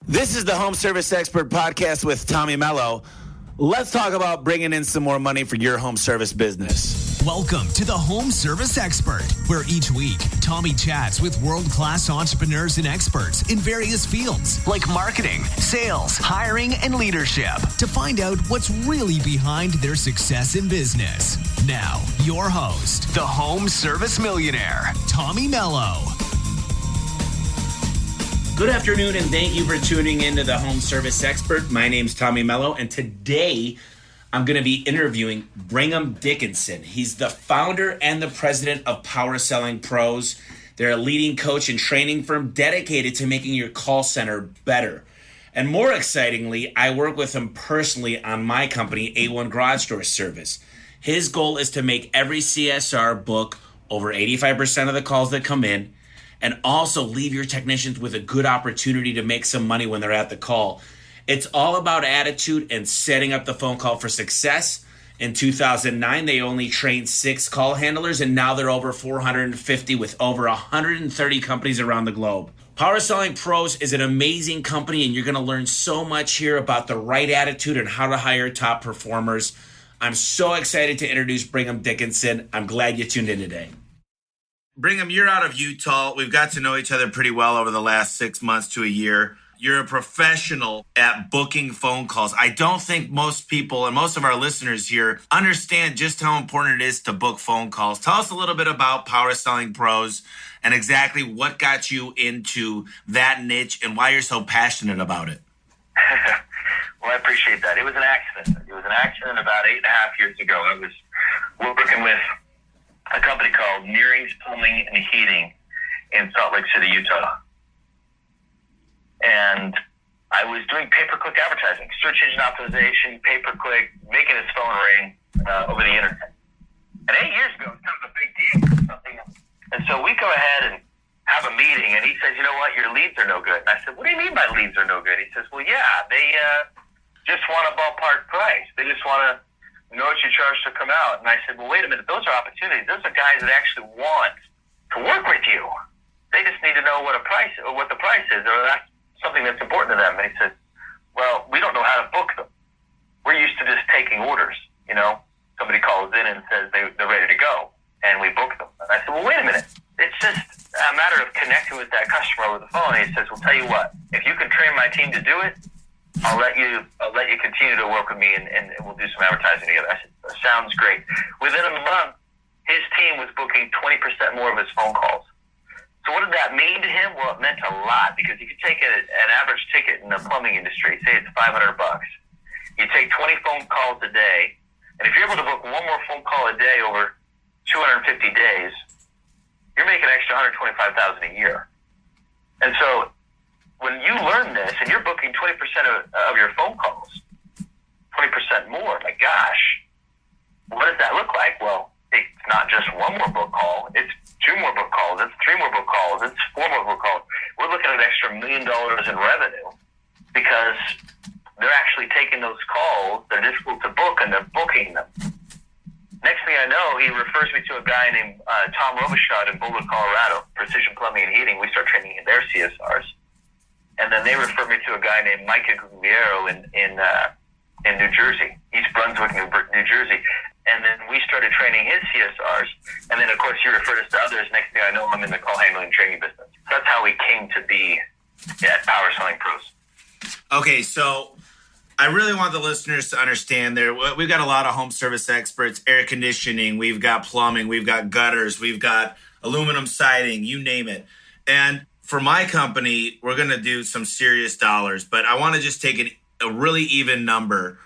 This is the Home Service Expert Podcast with Tommy Mello. Let's talk about bringing in some more money for your home service business. Welcome to the Home Service Expert, where each week, Tommy chats with world-class entrepreneurs and experts in various fields like marketing, sales, hiring, and leadership to find out what's really behind their success in business. Now, your host, the Home Service Millionaire, Tommy Mello. Good afternoon, and thank you for tuning into the Home Service Expert. My name's Tommy Mello, and today I'm going to be interviewing Brigham Dickinson. He's the founder and the president of Power Selling Pros. They're a leading coach and training firm dedicated to making your call center better. And more excitingly, I work with him personally on my company, A1 Garage Door Service. His goal is to make every CSR book over 85% of the calls that come in, and also leave your technicians with a good opportunity to make some money when they're at the call. It's all about attitude and setting up the phone call for success. In 2009, they only trained 6 call handlers, and now they're over 450 with over 130 companies around the globe. Power Selling Pros is an amazing company, and you're going to learn so much here about the right attitude and how to hire top performers. I'm so excited to introduce Brigham Dickinson. I'm glad you tuned in today. Brigham, you're out of Utah. We've got to know each other pretty well over the last 6 months to a year. You're a professional at booking phone calls. I don't think most people and most of our listeners here understand just how important it is to book phone calls. Tell us a little bit about Power Selling Pros and exactly what got you into that niche and why you're so passionate about it. Well, I appreciate that. It was an accident. It was an accident about 8.5 years ago. I was working with a company called Nearings Plumbing and Heating in Salt Lake City, Utah. And I was doing pay-per-click advertising, search engine optimization, pay-per-click, making his phone ring over the internet. And 8 years ago, it was kind of a big deal. And so we go ahead and have a meeting, and he says, you know what, your leads are no good. And I said, what do you mean my leads are no good? He says, well, yeah, they just want a ballpark price. They just want to know what you charge to come out. And I said, well, wait a minute, those are opportunities. Those are guys that actually want to work with you. They just need to know what the price is, or that's something that's important to them. And he said, well, we don't know how to book them. We're used to just taking orders. You know, somebody calls in and says they're ready to go, and we book them. And I said, well, wait a minute. It's just a matter of connecting with that customer over the phone. And he says, well, tell you what, if you can train my team to do it, I'll let you continue to work with me, and we'll do some advertising together. I said, that sounds great. Within a month, his team was booking 20% more of his phone calls. So what did that mean to him? Well, it meant a lot, because if you take an average ticket in the plumbing industry, say it's $500, you take 20 phone calls a day, and if you're able to book one more phone call a day over 250 days, you're making an extra $125,000 a year. And so when you learn this and you're booking 20% of your phone calls, 20% more, my gosh, what does that look like? Well, it's not just one more book call, it's 2 more book calls, it's 3 more book calls, it's 4 more book calls. We're looking at an extra $1 million in revenue because they're actually taking those calls, they're difficult to book, and they're booking them. Next thing I know, he refers me to a guy named Tom Robichaud in Boulder, Colorado, Precision Plumbing and Heating. We start training in their CSRs. And then they refer me to a guy named Mike Gugliero in New Jersey, East Brunswick, New Jersey. And then we started training his CSRs. And then, of course, he referred us to others. Next thing I know, I'm in the call handling training business. That's how we came to be at Power Selling Pros. Okay, so I really want the listeners to understand we've got a lot of home service experts, air conditioning, we've got plumbing, we've got gutters, we've got aluminum siding, you name it. And for my company, we're going to do some serious dollars, but I want to just take a really even number.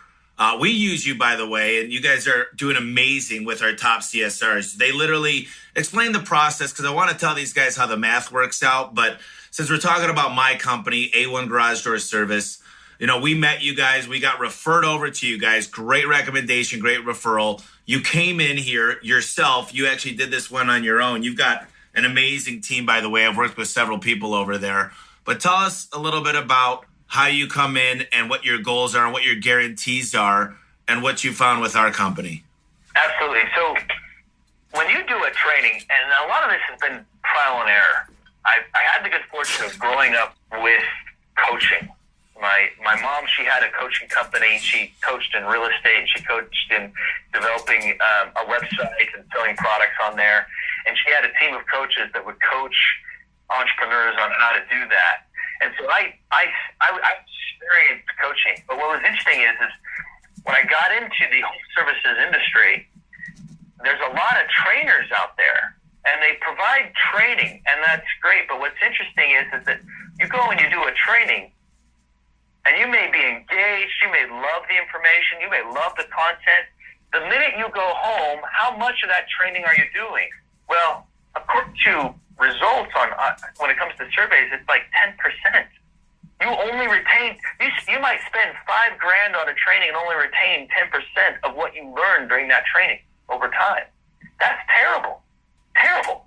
We use you, by the way, and you guys are doing amazing with our top CSRs. They literally explain the process because I want to tell these guys how the math works out. But since we're talking about my company, A1 Garage Door Service, you know, we met you guys. We got referred over to you guys. Great recommendation, great referral. You came in here yourself. You actually did this one on your own. You've got an amazing team, by the way. I've worked with several people over there. But tell us a little bit about how you come in and what your goals are and what your guarantees are and what you found with our company. Absolutely. So when you do a training, and a lot of this has been trial and error. I had the good fortune of growing up with coaching. My mom, she had a coaching company. She coached in real estate. She coached in developing a website and selling products on there. And she had a team of coaches that would coach entrepreneurs on how to do that. And so I experienced coaching. But what was interesting is when I got into the home services industry, there's a lot of trainers out there, and they provide training, and that's great. But what's interesting is that you go and you do a training, and you may be engaged, you may love the information, you may love the content. The minute you go home, how much of that training are you doing? Well, according to results on when it comes to surveys, it's like 10%. You only retain, you might spend $5,000 on a training and only retain 10% of what you learned during that training over time. That's terrible. Terrible.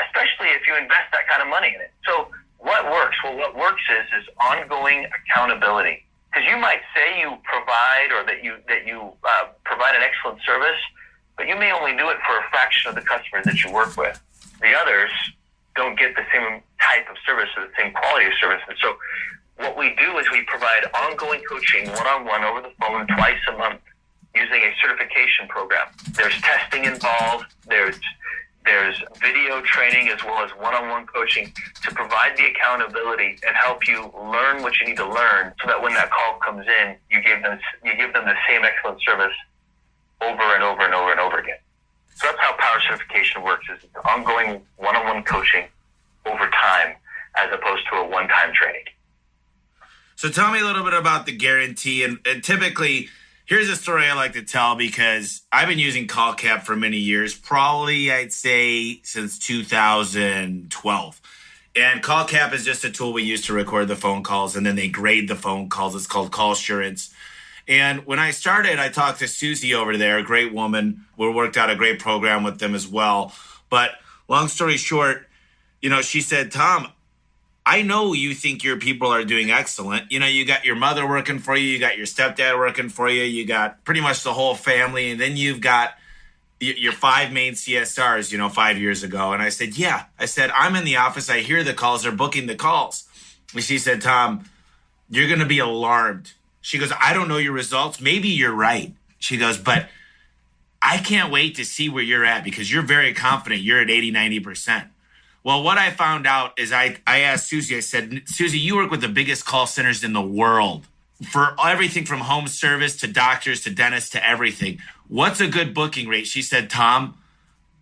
Especially if you invest that kind of money in it. So what works? Well, what works is ongoing accountability. Because you might say you provide or that you provide an excellent service, but you may only do it for a fraction of the customers that you work with. The others don't get the same type of service or the same quality of service. And so what we do is we provide ongoing coaching one-on-one over the phone twice a month using a certification program. There's testing involved. There's video training as well as one-on-one coaching to provide the accountability and help you learn what you need to learn so that when that call comes in, you give them the same excellent service over and over and over and over again. So that's how power certification works, is it's ongoing one-on-one coaching over time as opposed to a one-time training. So tell me a little bit about the guarantee. And typically, here's a story I like to tell because I've been using CallCap for many years, probably I'd say since 2012. And CallCap is just a tool we use to record the phone calls, and then they grade the phone calls. It's called Call Assurance. And when I started, I talked to Susie over there, a great woman. We worked out a great program with them as well. But long story short, she said, Tom, I know you think your people are doing excellent. You got your mother working for you. You got your stepdad working for you. You got pretty much the whole family. And then you've got your 5 main CSRs, 5 years ago. And I said, yeah. I said, I'm in the office. I hear the calls. They're booking the calls. And she said, Tom, you're going to be alarmed. She goes, I don't know your results. Maybe you're right. She goes, but I can't wait to see where you're at because you're very confident you're at 80, 90%. Well, what I found out is I asked Susie, I said, Susie, you work with the biggest call centers in the world for everything from home service to doctors to dentists to everything. What's a good booking rate? She said, Tom,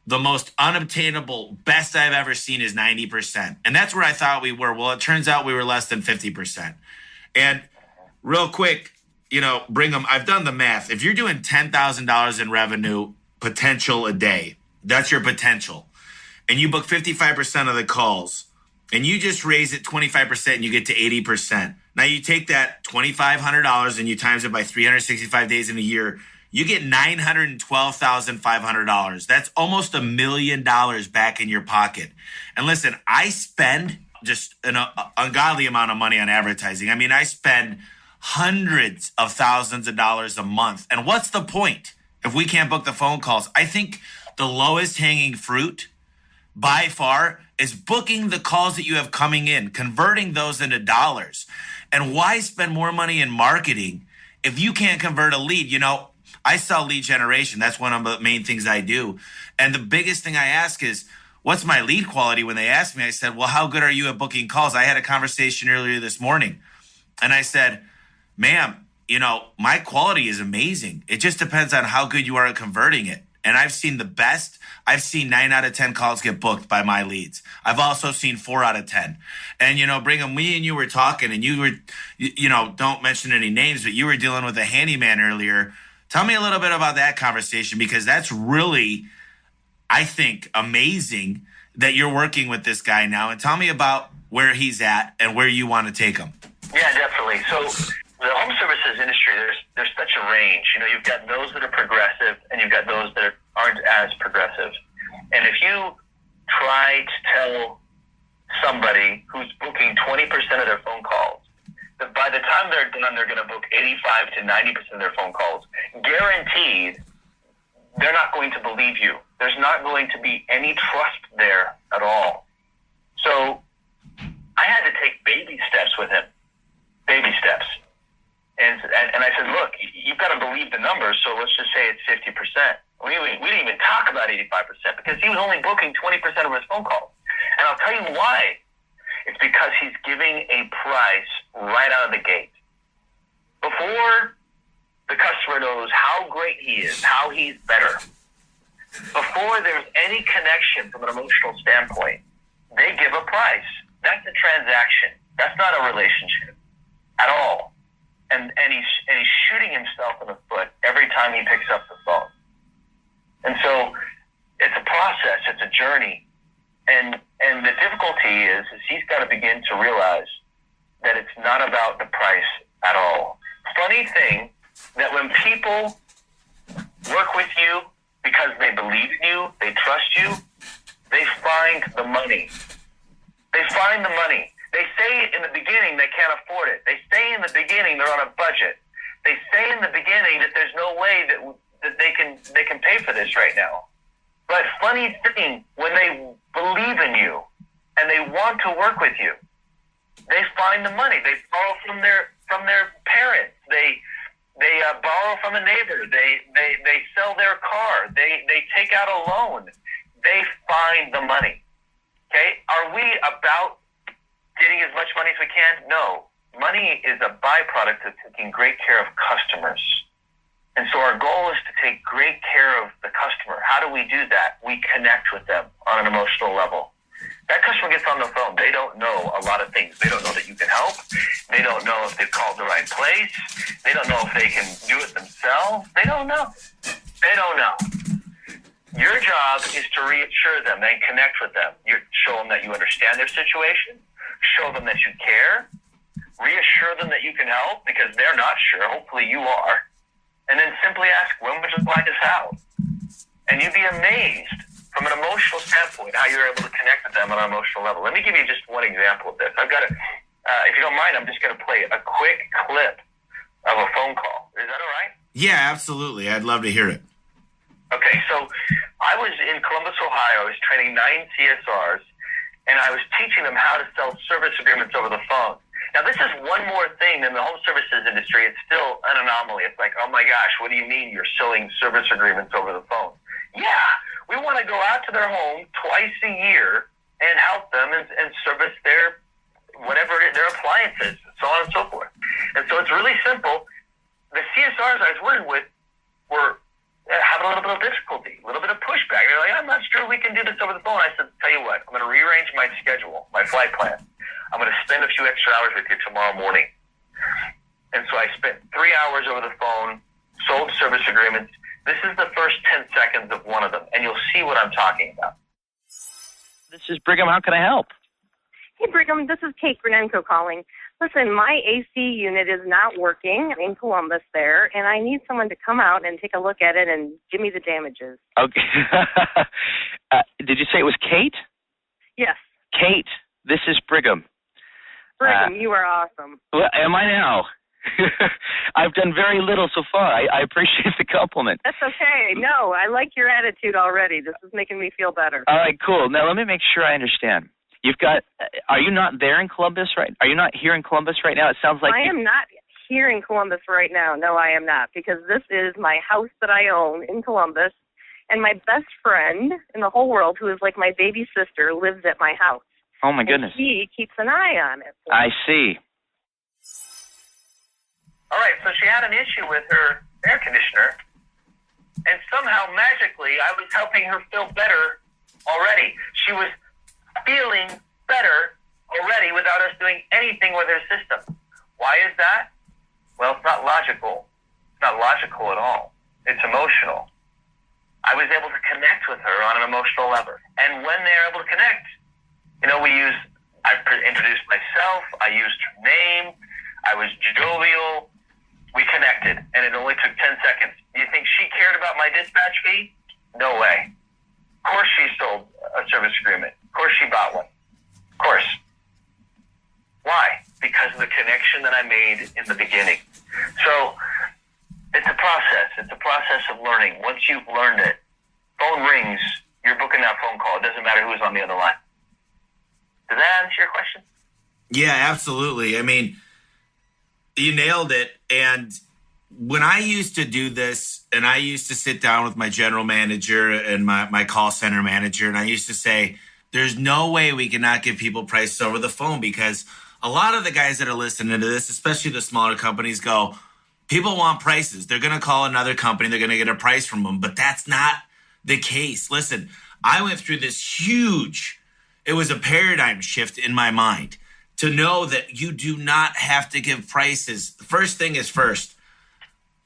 the most unobtainable, best I've ever seen is 90%. And that's where I thought we were. Well, it turns out we were less than 50%. And real quick, Brigham, I've done the math. If you're doing $10,000 in revenue potential a day, that's your potential. And you book 55% of the calls, and you just raise it 25% and you get to 80%. Now you take that $2,500 and you times it by 365 days in a year, you get $912,500. That's almost $1 million back in your pocket. And listen, I spend just an ungodly amount of money on advertising. I mean, I spend hundreds of thousands of dollars a month. And what's the point if we can't book the phone calls? I think the lowest hanging fruit by far is booking the calls that you have coming in, converting those into dollars. And why spend more money in marketing if you can't convert a lead? I sell lead generation. That's one of the main things I do. And the biggest thing I ask is, what's my lead quality? When they asked me, I said, well, how good are you at booking calls? I had a conversation earlier this morning and I said, ma'am, my quality is amazing. It just depends on how good you are at converting it. And I've seen the best. I've seen 9 out of 10 calls get booked by my leads. I've also seen 4 out of 10. And, Brigham, me and you were talking and you were, don't mention any names, but you were dealing with a handyman earlier. Tell me a little bit about that conversation, because that's really, I think, amazing that you're working with this guy now. And tell me about where he's at and where you want to take him. Yeah, definitely. So the home services industry, there's such a range. You've got those that are progressive and you've got those that aren't as progressive. And if you try to tell somebody who's booking 20% of their phone calls that by the time they're done, they're going to book 85 to 90% of their phone calls, guaranteed, they're not going to believe you. There's not going to be any trust there at all. So I had to take baby steps with him. Baby steps. the numbers, so let's just say it's 50%. We didn't even talk about 85% because he was only booking 20% of his phone calls. And I'll tell you why. It's because he's giving a price right out of the gate. Before the customer knows how great he is, how he's better, before there's any connection from an emotional standpoint, they give a price. That's a transaction. That's not a relationship at all. And he's shooting himself in the foot every time he picks up the phone. And so it's a process, it's a journey. And the difficulty is he's got to begin to realize that it's not about the price at all. Funny thing that when people work with you because they believe in you, they trust you, they find the money. They find the money. They say in the beginning they can't afford it. They say in the beginning they're on a budget. They say in the beginning that there's no way that they can pay for this right now. But funny thing, when they believe in you and they want to work with you, they find the money. They borrow from their parents. They borrow from a neighbor. They sell their car. They take out a loan. They find the money. Okay? Are we about getting as much money as we can? No. Money is a byproduct of taking great care of customers. And so our goal is to take great care of the customer. How do we do that? We connect with them on an emotional level. That customer gets on the phone. They don't know a lot of things. They don't know that you can help. They don't know if they've called the right place. They don't know if they can do it themselves. They don't know. They don't know. Your job is to reassure them and connect with them. You show them that you understand their situation. Show them that you care. Reassure them that you can help because they're not sure. Hopefully you are. And then simply ask, when would you like this out? And you'd be amazed from an emotional standpoint how you're able to connect with them on an emotional level. Let me give you just one example of this. I've got if you don't mind, I'm just going to play a quick clip of a phone call. Is that all right? Yeah, absolutely. I'd love to hear it. Okay, so I was in Columbus, Ohio. I was training 9 CSRs, and I was teaching them how to sell service agreements over the phone. Now, this is one more thing in the home services industry. It's still an anomaly. It's like, oh my gosh, what do you mean you're selling service agreements over the phone? Yeah, we want to go out to their home twice a year and help them and service their their appliances, so on and so forth. And so it's really simple. The CSRs I was working with were having a little bit of difficulty, a little bit of pushback. They're like, I'm not sure we can do this over the phone. I said, tell you what, I'm going to rearrange my schedule, my flight plan. I'm going to spend a few extra hours with you tomorrow morning. And so I spent 3 hours over the phone, sold service agreements. This is the first 10 seconds of one of them, and you'll see what I'm talking about. This is Brigham. How can I help? Hey, Brigham, this is Kate Granenko calling. Listen, my AC unit is not working in Columbus there, and I need someone to come out and take a look at it and give me the damages. Okay. Did you say it was Kate? Yes. Kate, this is Brigham. Brigham, you are awesome. Well, am I now? I've done very little so far. I appreciate the compliment. That's okay. No, I like your attitude already. This is making me feel better. All right, cool. Now, let me make sure I understand. Are you not there in Columbus Are you not here in Columbus right now? It sounds like I am not here in Columbus right now. No, I am not, because this is my house that I own in Columbus, and my best friend in the whole world, who is like my baby sister, lives at my house. Oh, my goodness. And he keeps an eye on it. I see. All right, so she had an issue with her air conditioner, and somehow, magically, I was helping her feel better already. She was feeling better already without us doing anything with her system. Why is that? Well, it's not logical. It's not logical at all. It's emotional. I was able to connect with her on an emotional level. And when they're able to connect, I introduced myself, I used her name, I was jovial, we connected, and it only took 10 seconds. Do you think she cared about my dispatch fee? No way. Of course she sold a service agreement. Of course she bought one. Of course. Why? Because of the connection that I made in the beginning. So it's a process. It's a process of learning. Once you've learned it, phone rings, you're booking that phone call. It doesn't matter who's on the other line. Does that answer your question? Yeah, absolutely. I mean, you nailed it. And when I used to do this, and I used to sit down with my general manager and my call center manager, and I used to say, there's no way we cannot give people prices over the phone, because a lot of the guys that are listening to this, especially the smaller companies, go, people want prices. They're going to call another company. They're going to get a price from them. But that's not the case. Listen, I went through this it was a paradigm shift in my mind to know that you do not have to give prices. The first thing is first.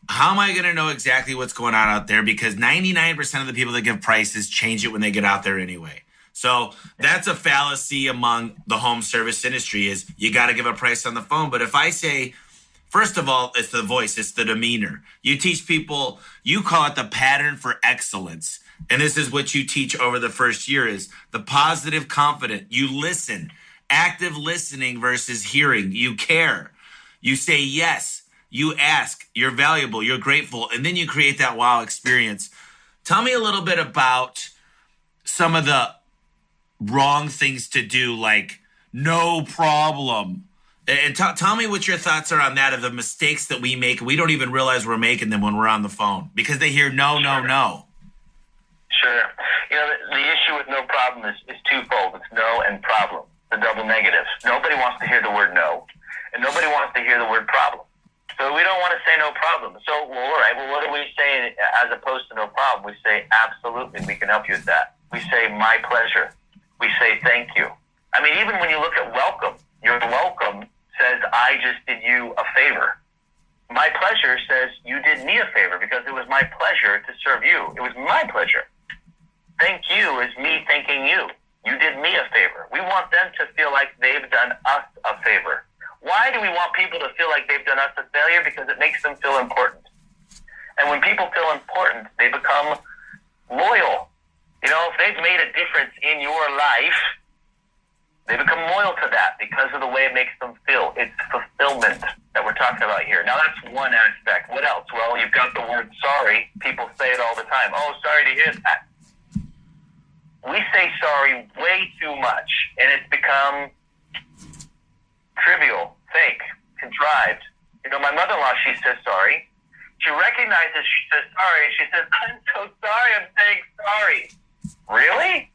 How am I going to know exactly what's going on out there? Because 99% of the people that give prices change it when they get out there anyway. So that's a fallacy among the home service industry, is you got to give a price on the phone. But if I say, first of all, it's the voice, it's the demeanor. You teach people, you call it the pattern for excellence. And this is what you teach over the first year, is the positive confident. You listen, active listening versus hearing. You care. You say yes. You ask. You're valuable. You're grateful. And then you create that wow experience. Tell me a little bit about some of the wrong things to do, like no problem. And tell me what your thoughts are on that, of the mistakes that we make. We don't even realize we're making them when we're on the phone because they hear no, no, no. Sure. The issue with no problem is twofold. It's no and problem, the double negative. Nobody wants to hear the word no, and nobody wants to hear the word problem. So we don't want to say no problem. So, all right, what do we say as opposed to no problem? We say, absolutely, we can help you with that. We say, my pleasure. We say, thank you. I mean, even when you look at welcome, your welcome says, I just did you a favor. My pleasure says, you did me a favor because it was my pleasure to serve you. It was my pleasure. Thank you is me thanking you. You did me a favor. We want them to feel like they've done us a favor. Why do we want people to feel like they've done us a failure? Because it makes them feel important. And when people feel important, they become loyal. If they've made a difference in your life, they become loyal to that because of the way it makes them feel. It's fulfillment that we're talking about here. Now, that's one aspect. What else? Well, you've got the word sorry. People say it all the time. Oh, sorry to hear that. We say sorry way too much, and it's become trivial, fake, contrived. My mother-in-law, she says sorry. She recognizes she says sorry, and she says, I'm so sorry, I'm saying sorry. Really?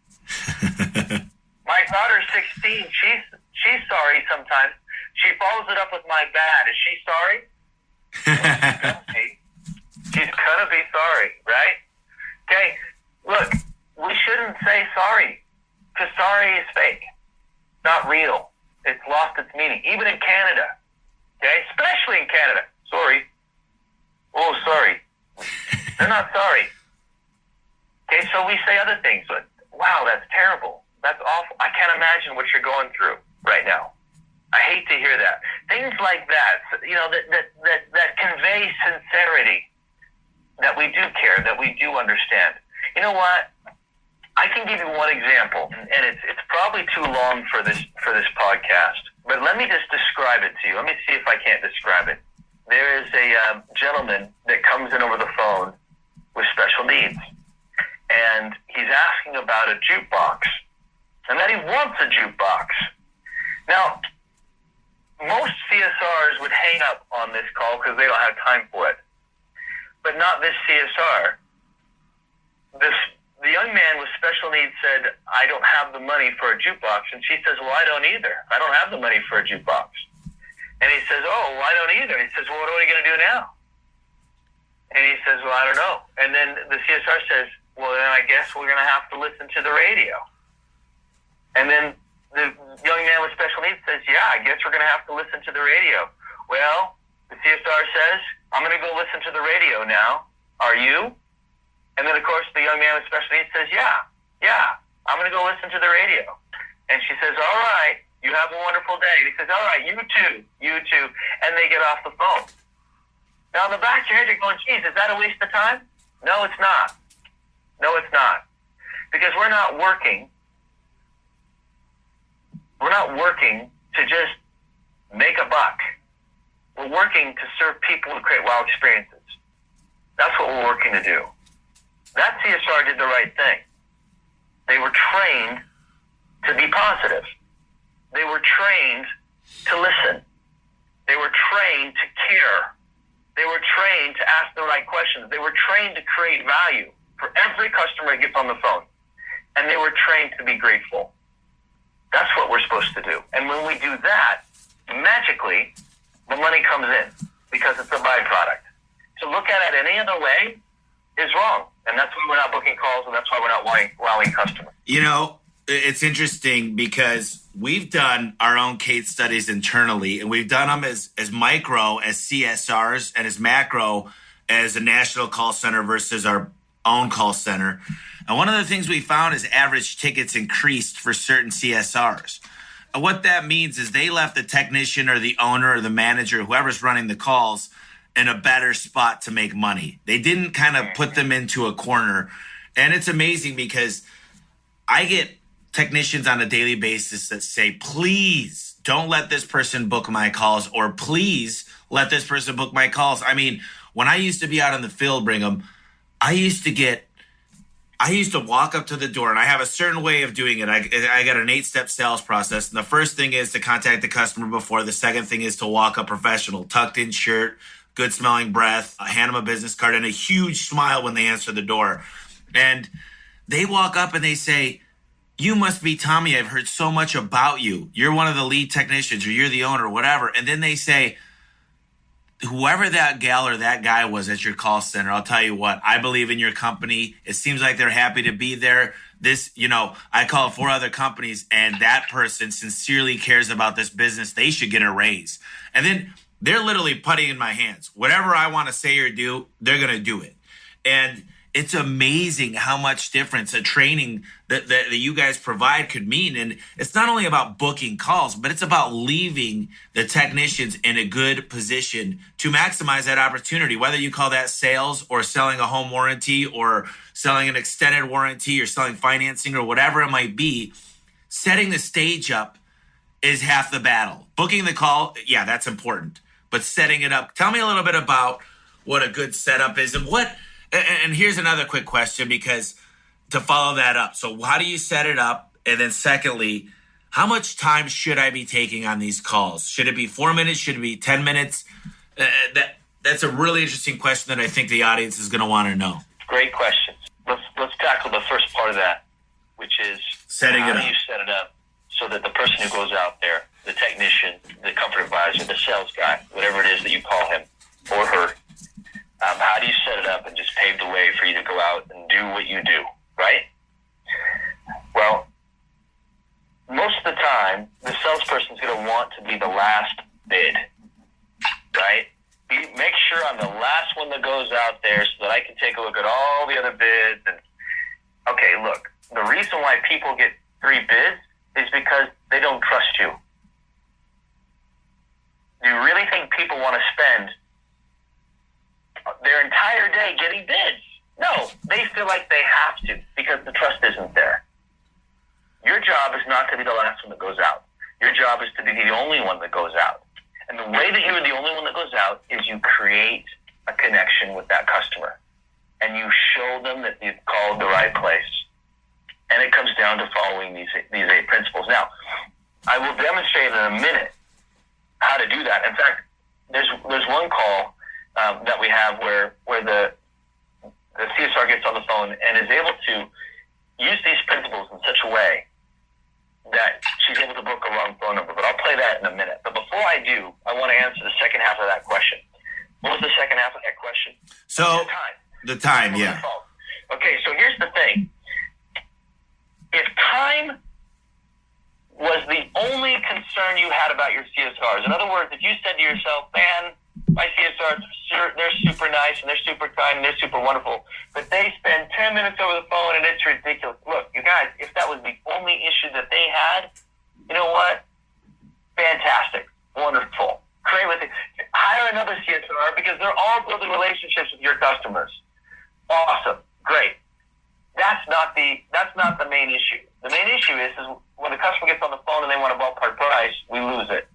My daughter's 16. She's sorry sometimes. She follows it up with my bad. Is she sorry? She's gonna be sorry, right? Okay, look, we shouldn't say sorry, because sorry is fake, not real. It's lost its meaning, even in Canada, okay? Especially in Canada. Sorry. Oh, sorry. They're not sorry. Okay, so we say other things, but wow, that's terrible. That's awful. I can't imagine what you're going through right now. I hate to hear that. Things like that, that convey sincerity, that we do care, that we do understand. You know what? I can give you one example, and it's probably too long for this podcast, but let me just describe it to you. Let me see if I can't describe it. There is a gentleman that comes in over the phone with special needs, and he's asking about a jukebox, and that he wants a jukebox. Now, most CSRs would hang up on this call because they don't have time for it, but not this CSR. The young man with special needs said, I don't have the money for a jukebox. And she says, well, I don't either. I don't have the money for a jukebox. And he says, oh, well, I don't either. He says, well, what are we going to do now? And he says, well, I don't know. And then the CSR says, well, then I guess we're going to have to listen to the radio. And then the young man with special needs says, yeah, I guess we're going to have to listen to the radio. Well, the CSR says, I'm going to go listen to the radio now. Are you? And then, of course, the young man with special needs says, yeah, I'm going to go listen to the radio. And she says, all right, you have a wonderful day. And he says, all right, you too. And they get off the phone. Now, in the back of your head, you're going, geez, is that a waste of time? No, it's not. Because we're not working to just make a buck. We're working to serve people and create wow experiences. That's what we're working to do. That CSR did the right thing. They were trained to be positive. They were trained to listen. They were trained to care. They were trained to ask the right questions. They were trained to create value for every customer that gets on the phone. And they were trained to be grateful. That's what we're supposed to do. And when we do that, magically, the money comes in because it's a byproduct. To look at it any other way is wrong. And that's why we're not booking calls, and that's why we're not wowing customers. You know, it's interesting because we've done our own case studies internally, and we've done them as micro as CSRs and as macro as a national call center versus our own call center. And one of the things we found is average tickets increased for certain CSRs. And what that means is they left the technician or the owner or the manager, whoever's running the calls, in a better spot to make money. They didn't kind of put them into a corner. And it's amazing because I get technicians on a daily basis that say, please don't let this person book my calls, or please let this person book my calls. I mean, when I used to be out in the field, Brigham, I used to walk up to the door, and I have a certain way of doing it. I got an 8-step sales process. And the first thing is to contact the customer before. The second thing is to walk up professional, tucked in shirt, good smelling breath, hand them a business card, and a huge smile when they answer the door. And they walk up and they say, you must be Tommy. I've heard so much about you. You're one of the lead technicians, or you're the owner, or whatever. And then they say, whoever that gal or that guy was at your call center, I'll tell you what, I believe in your company. It seems like they're happy to be there. This, I call 4 other companies, and that person sincerely cares about this business. They should get a raise. And then they're literally putting in my hands. Whatever I want to say or do, they're going to do it. And it's amazing how much difference a training that you guys provide could mean. And it's not only about booking calls, but it's about leaving the technicians in a good position to maximize that opportunity, whether you call that sales or selling a home warranty or selling an extended warranty or selling financing or whatever it might be. Setting the stage up is half the battle. Booking the call, yeah, that's important. But setting it up, tell me a little bit about what a good setup is and here's another quick question, because to follow that up. So how do you set it up? And then secondly, how much time should I be taking on these calls? Should it be 4 minutes? Should it be 10 minutes? That's a really interesting question that I think the audience is going to want to know. Great questions. Let's tackle the first part of that, which is setting it up. How do you set it up so that the person who goes out there, the technician, the comfort advisor, the sales guy, whatever it is that you call him or her, how do you set it up and just pave the way for you to go out and do what you do, right? Well, most of the time, the salesperson is going to want to be the last bid, right? Make sure I'm the last one that goes out there so that I can take a look at all the other bids. And okay, look, the reason why people get 3 bids is because they don't trust you. Do you really think people want to spend their entire day getting bids? No, they feel like they have to because the trust isn't there. Your job is not to be the last one that goes out. Your job is to be the only one that goes out. And the way that you're the only one that goes out is you create a connection with that customer. And you show them that you've called the right place. And it comes down to following these 8 principles. Now, I will demonstrate in a minute how to do that. In fact, there's one call that we have where the CSR gets on the phone and is able to use these principles in such a way that she's able to book a wrong phone number. But I'll play that in a minute. But before I do, I want to answer the second half of that question. What was the second half of that question? So the time, yeah. Okay, so here's the thing. If time was the only concern you had about your CSRs, in other words, if you said to yourself, man, my CSRs, they're super nice and they're super kind and they're super wonderful, but they spend 10 minutes over the phone and it's ridiculous. Look, you guys, if that was the only issue that they had, you know what? Fantastic. Wonderful. Great with it. Hire another CSR because they're all building relationships with your customers. Awesome. Great. That's not the main issue. The main issue is when the customer gets on the phone and they want a ballpark price, we lose it.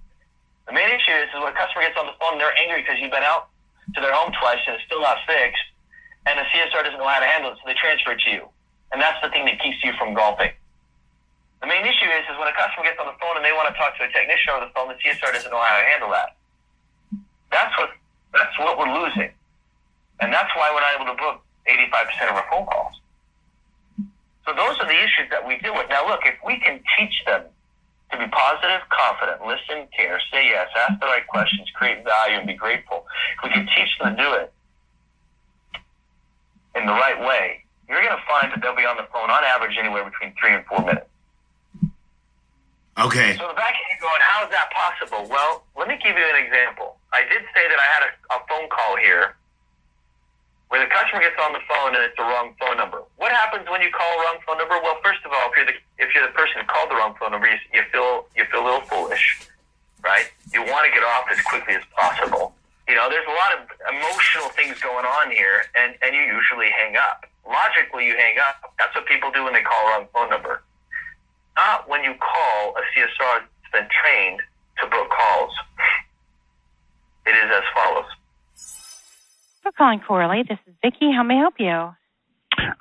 The main issue is when a customer gets on the phone and they're angry because you've been out to their home twice and it's still not fixed, and the CSR doesn't know how to handle it, so they transfer it to you. And that's the thing that keeps you from golfing. The main issue is when a customer gets on the phone and they want to talk to a technician over the phone, the CSR doesn't know how to handle that. That's what we're losing. 85% of our phone calls. So those are the issues that we deal with. Now, look, if we can teach them to be positive, confident, listen, care, say yes, ask the right questions, create value, and be grateful, if we can teach them to do it in the right way, you're going to find that they'll be on the phone on average anywhere between 3 and 4 minutes. Okay. So the back end, you're going, how is that possible? Well, let me give you an example. I did say that I had a phone call here where the customer gets on the phone and it's the wrong phone number. What happens when you call a wrong phone number? Well, first of all, if you're the person who called the wrong phone number, you feel a little foolish, right? You want to get off as quickly as possible. You know, there's a lot of emotional things going on here, and you usually hang up. Logically, you hang up. That's what people do when they call a wrong phone number. Not when you call a CSR that's been trained to book calls. It is as follows. For calling Corley, this is Vicki. How may I help you?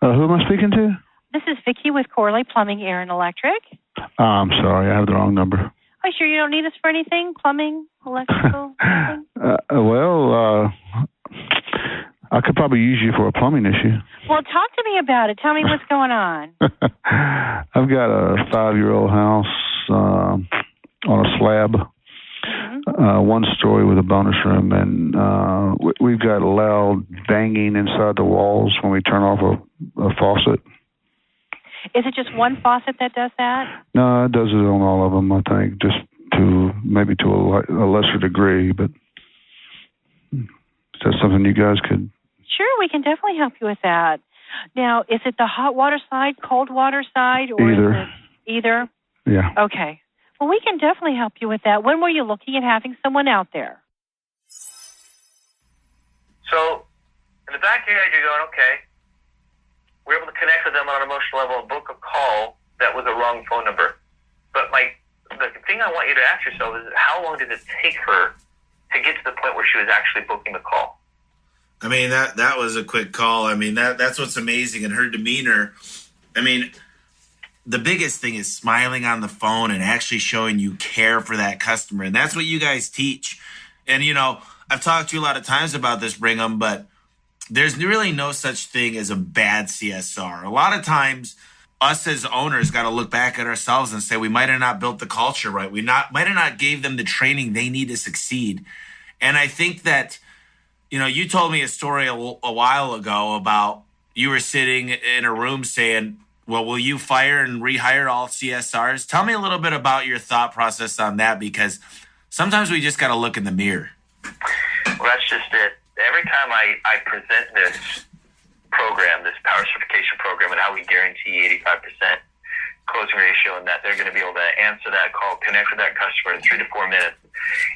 Who am I speaking to? This is Vicki with Corley Plumbing, Air, and Electric. I'm sorry, I have the wrong number. Oh, sure you don't need us for anything? Plumbing, electrical, anything? I could probably use you for a plumbing issue. Well, talk to me about it. Tell me what's going on. I've got a 5-year-old house on a slab, one story with a bonus room, and we've got a loud banging inside the walls when we turn off a faucet. Is it just one faucet that does that? No, it does it on all of them, I think, just maybe to a lesser degree, but is that something you guys could... Sure, we can definitely help you with that. Now, is it the hot water side, cold water side, or either? Is it either? Yeah. Okay. Well, we can definitely help you with that. When were you looking at having someone out there? So, in the back of your head, you're going, okay, we're able to connect with them on an emotional level and book a call that was a wrong phone number. But the thing I want you to ask yourself is, how long did it take her to get to the point where she was actually booking the call? I mean, that was a quick call. I mean, that's what's amazing. And her demeanor, I mean, the biggest thing is smiling on the phone and actually showing you care for that customer. And that's what you guys teach. And, you know, I've talked to you a lot of times about this, Brigham, but there's really no such thing as a bad CSR. A lot of times, us as owners got to look back at ourselves and say we might have not built the culture right. We might have not gave them the training they need to succeed. And I think that, you know, you told me a story a while ago about you were sitting in a room saying, well, will you fire and rehire all CSRs? Tell me a little bit about your thought process on that, because sometimes we just got to look in the mirror. Well, that's just it. Every time I present this program, this power certification program, and how we guarantee 85% closing ratio and that they're going to be able to answer that call, connect with that customer in 3 to 4 minutes,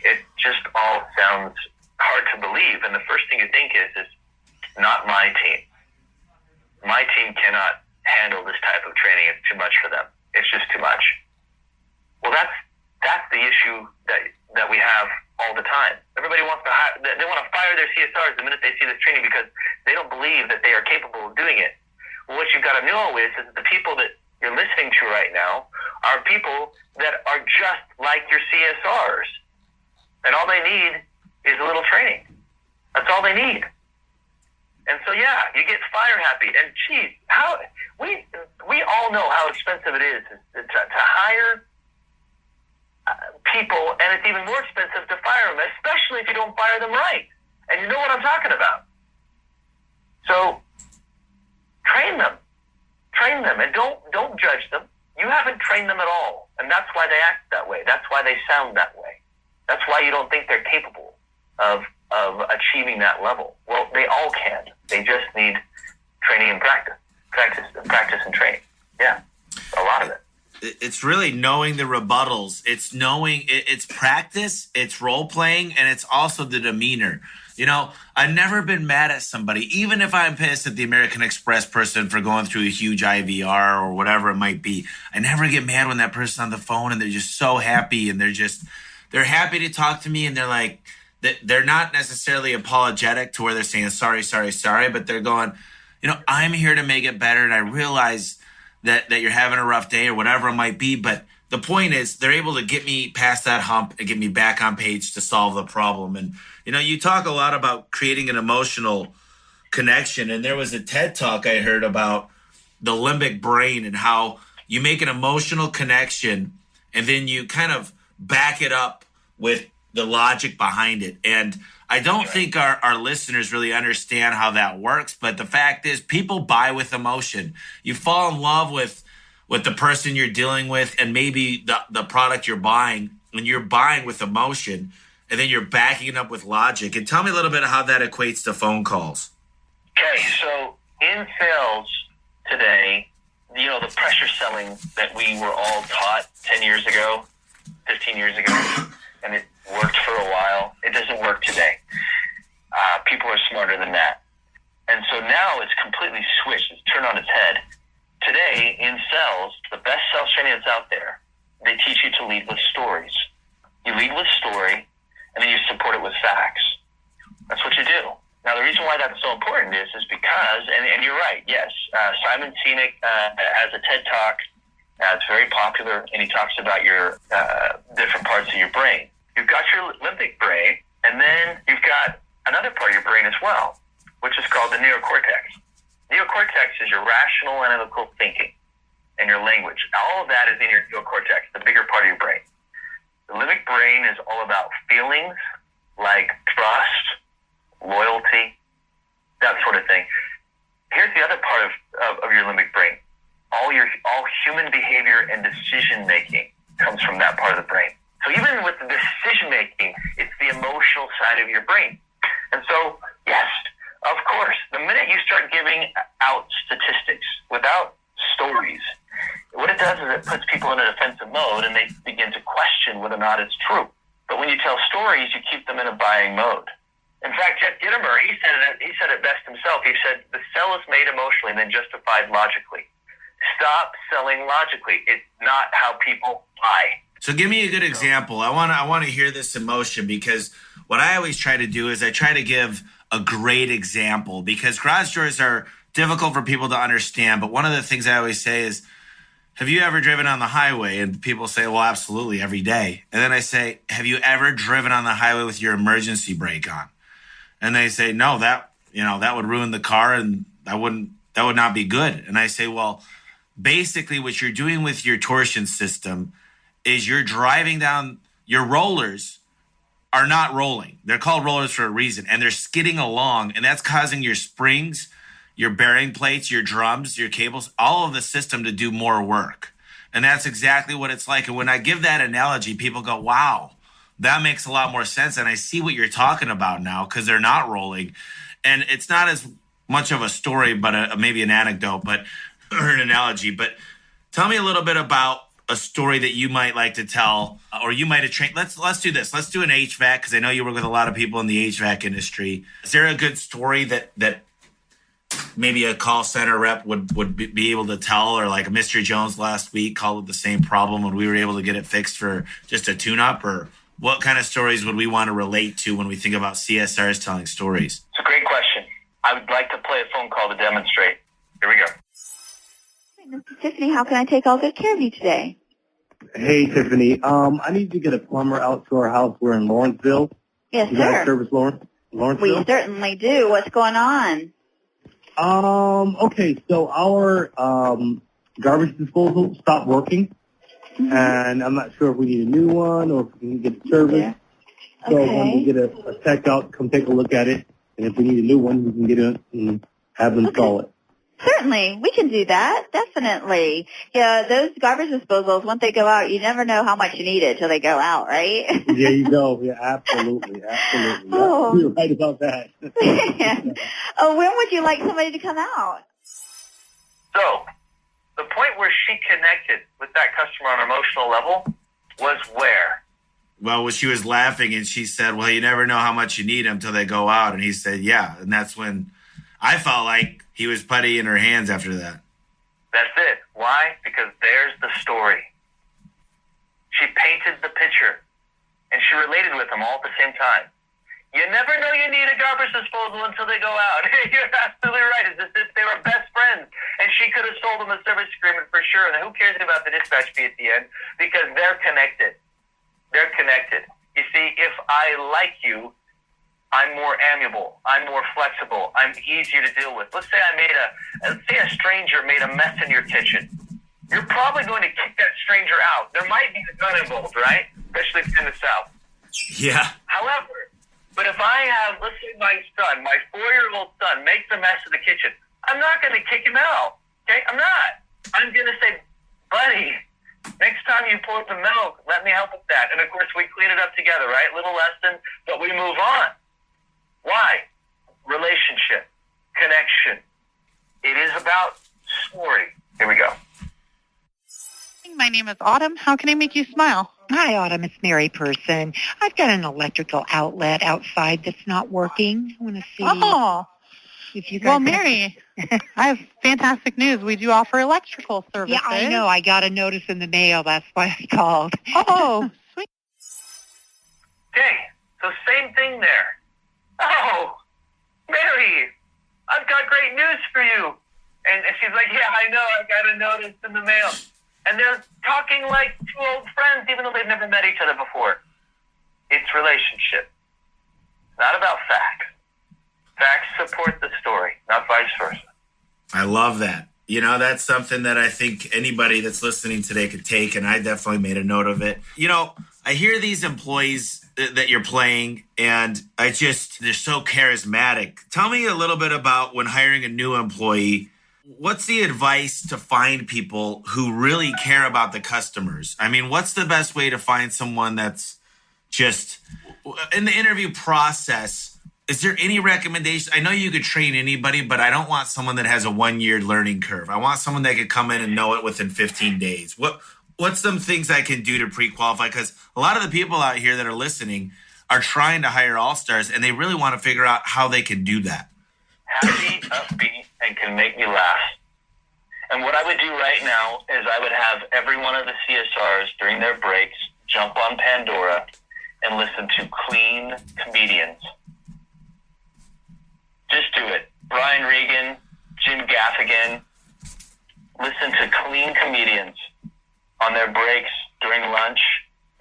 it just all sounds hard to believe. And the first thing you think is not my team. My team cannot handle this type of training. It's too much for them. It's just too much. Well, that's the issue that we have all the time. Everybody wants to they want to fire their CSRs the minute they see this training because they don't believe that they are capable of doing it. Well, what you've got to know is that the people that you're listening to right now are people that are just like your CSRs. And all they need is a little training. That's all they need. And so, yeah, you get fire happy. And geez, we all know how expensive it is to hire people, and it's even more expensive to fire them, especially if you don't fire them right. And you know what I'm talking about. So train them, and don't judge them. You haven't trained them at all, and that's why they act that way. That's why they sound that way. That's why you don't think they're capable of achieving that level. Well, they all can. They just need training and practice and training. Yeah, a lot of it. It's really knowing the rebuttals. It's knowing it's practice, it's role playing, and it's also the demeanor. You know, I've never been mad at somebody, even if I'm pissed at the American Express person for going through a huge IVR or whatever it might be. I never get mad when that person's on the phone and they're just so happy and they're happy to talk to me, and they're like, they're not necessarily apologetic to where they're saying sorry, but they're going, you know, I'm here to make it better, and I realize that you're having a rough day or whatever it might be. But the point is they're able to get me past that hump and get me back on page to solve the problem. And, you know, you talk a lot about creating an emotional connection. And there was a TED Talk I heard about the limbic brain and how you make an emotional connection and then you kind of back it up with the logic behind it. And I don't think our listeners really understand how that works. But the fact is, people buy with emotion. You fall in love with the person you're dealing with and maybe the product you're buying, and you're buying with emotion, and then you're backing it up with logic. And tell me a little bit of how that equates to phone calls. Okay, so in sales today, the pressure selling that we were all taught 10 years ago, 15 years ago, and it worked for a while, it doesn't work today. People are smarter than that. And so now it's completely switched. It's turned on its head. Today, in sales, the best sales training that's out there, they teach you to lead with stories. You lead with story, and then you support it with facts. That's what you do. Now, the reason why that's so important is because, and you're right, yes, Simon Sinek has a TED Talk. It's very popular, and he talks about your different parts of your brain. You've got your limbic brain, and then you've got another part of your brain as well, which is called the neocortex. Neocortex is your rational, analytical thinking and your language. All of that is in your neocortex, the bigger part of your brain. The limbic brain is all about feelings like trust, loyalty, that sort of thing. Here's the other part of your limbic brain. All human behavior and decision making comes from that part of the brain. So even with the decision making, it's the emotional side of your brain. And so, yes, of course, the minute you start giving out statistics without stories, what it does is it puts people in a defensive mode and they begin to question whether or not it's true. But when you tell stories, you keep them in a buying mode. In fact, Jeff Gitomer, he said it best himself. He said, the sell is made emotionally and then justified logically. Stop selling logically. It's not how people buy. So give me a good example. I want to hear this emotion, because what I always try to do is I try to give a great example, because garage doors are difficult for people to understand. But one of the things I always say is, have you ever driven on the highway? And people say, well, absolutely, every day. And then I say, have you ever driven on the highway with your emergency brake on? And they say, no, that would ruin the car and that would not be good. And I say, well, basically what you're doing with your torsion system is you're driving down, your rollers are not rolling. They're called rollers for a reason, and they're skidding along, and that's causing your springs, your bearing plates, your drums, your cables, all of the system to do more work. And that's exactly what it's like. And when I give that analogy, people go, wow, that makes a lot more sense. And I see what you're talking about now, because they're not rolling. And it's not as much of a story, but maybe an anecdote, or an analogy. But tell me a little bit about a story that you might like to tell, or you might have trained. Let's do this. Let's do an HVAC, because I know you work with a lot of people in the HVAC industry. Is there a good story that maybe a call center rep would be able to tell, or like Mr. Jones last week called with the same problem when we were able to get it fixed for just a tune-up? Or what kind of stories would we want to relate to when we think about CSRs telling stories? It's a great question. I would like to play a phone call to demonstrate. Here we go. This is Tiffany. How can I take all good care of you today? Hey, Tiffany. I need to get a plumber out to our house. We're in Lawrenceville. Yes, you sir. guys service Lawrenceville? We certainly do. What's going on? Okay, so our garbage disposal stopped working, and I'm not sure if we need a new one or if we can get it serviced. Yeah. So I wanted to get a tech out, come take a look at it, and if we need a new one, we can get it and have them install it. Certainly. We can do that. Definitely. Yeah, those garbage disposals, once they go out, you never know how much you need it till they go out, right? There you go. Yeah, absolutely. Oh. You're right about that. When would you like somebody to come out? So, the point where she connected with that customer on an emotional level was where? Well, when she was laughing and she said, well, you never know how much you need them till they go out. And he said, yeah. And that's when I felt like he was putty in her hands after that. That's it. Why? Because there's the story. She painted the picture, and she related with them all at the same time. You never know you need a garbage disposal until they go out. You're absolutely right. It's as if they were best friends, and she could have sold them a service agreement for sure. And who cares about the dispatch fee at the end? Because they're connected. They're connected. You see, if I like you, I'm more amiable. I'm more flexible. I'm easier to deal with. Let's say a stranger made a mess in your kitchen. You're probably going to kick that stranger out. There might be a gun involved, right? Especially if it's in the South. Yeah. However, but if I have, let's say my 4-year-old son makes a mess in the kitchen, I'm not going to kick him out. Okay? I'm not. I'm going to say, buddy, next time you pour the milk, let me help with that. And of course, we clean it up together, right? Little lesson, but we move on. Why? Relationship, connection. It is about story. Here we go. My name is Autumn. How can I make you smile? Hi, Autumn. It's Mary Person. I've got an electrical outlet outside that's not working. I want to see if you guys... Well, Mary, I have fantastic news. We do offer electrical services. Yeah, I know. I got a notice in the mail. That's why I called. Oh, sweet. Okay, so same thing there. Oh, Mary, I've got great news for you. And she's like, yeah, I know. I got a notice in the mail. And they're talking like two old friends, even though they've never met each other before. It's relationship. Not about facts. Facts support the story, not vice versa. I love that. You know, that's something that I think anybody that's listening today could take, and I definitely made a note of it. You know, I hear these employees that you're playing, and they're so charismatic. Tell me a little bit about when hiring a new employee. What's the advice to find people who really care about the customers? I mean, what's the best way to find someone that's just in the interview process? Is there any recommendation? I know you could train anybody, but I don't want someone that has a 1-year learning curve. I want someone that could come in and know it within 15 days. What's some things I can do to pre-qualify? Because a lot of the people out here that are listening are trying to hire all-stars, and they really want to figure out how they can do that. Happy, upbeat, and can make me laugh. And what I would do right now is I would have every one of the CSRs during their breaks jump on Pandora and listen to clean comedians. Just do it. Brian Regan, Jim Gaffigan. Listen to clean comedians on their breaks during lunch.